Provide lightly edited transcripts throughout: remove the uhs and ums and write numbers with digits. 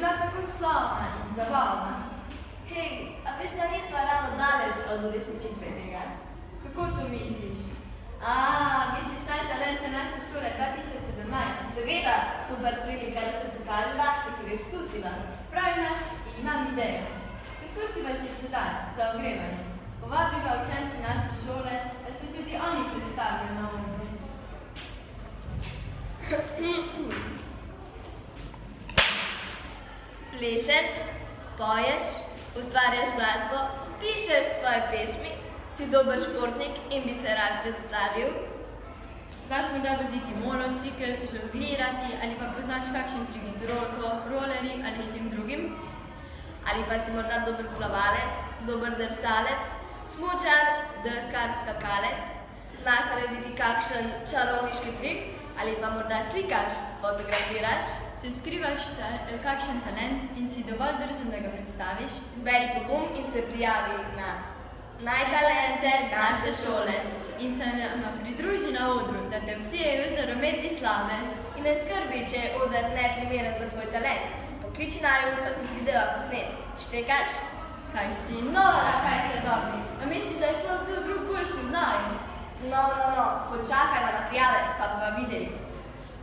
bila tako slavna in zabavna. Hej, a veš, da nisva ravno daleč od uresničitve tega? Kako to misliš? Misliš naj talente naše šole 2017? Seveda, super prilika, da se pokaževa in preizkusiva. Prav imaš in imam idejo. Poskusiva že sedaj, za ogrevanje. Povabiva učenci naše šole, da se tudi oni predstavijo na odru. Plešeš, poješ, ustvarjaš glasbo, pišeš svoje pesmi, si dober športnik in bi se rad predstavil. Znaš morda voziti monocikl, žonglirati ali pa poznaš kakšen trik z rolko, rolerji ali s tem drugim? Ali pa si morda dober plavalec, dober drsalec, smučar, deskar, skakalec, znaš narediti kakšen čarovniški trik ali pa morda slikaš, fotografiraš. Če skrivaš kakšen talent in si dovolj drzen, da ga predstaviš, zberi pogum in se prijavi na najtalente naše šole. In se nama pridruži na odru, da te vsijejo žarometi slave. In ne skrbi, če je oder neprimeren za tvoj talent. Pokliči naju, pa ti prideva posnet. Štekaš? Kaj si nora, kaj se dobri. A misliš, da je sploh kdo drug boljši od naju? No, počakajva na prijave, pa bova videli.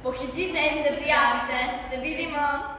Pohitite in se prijavite. Se vidimo!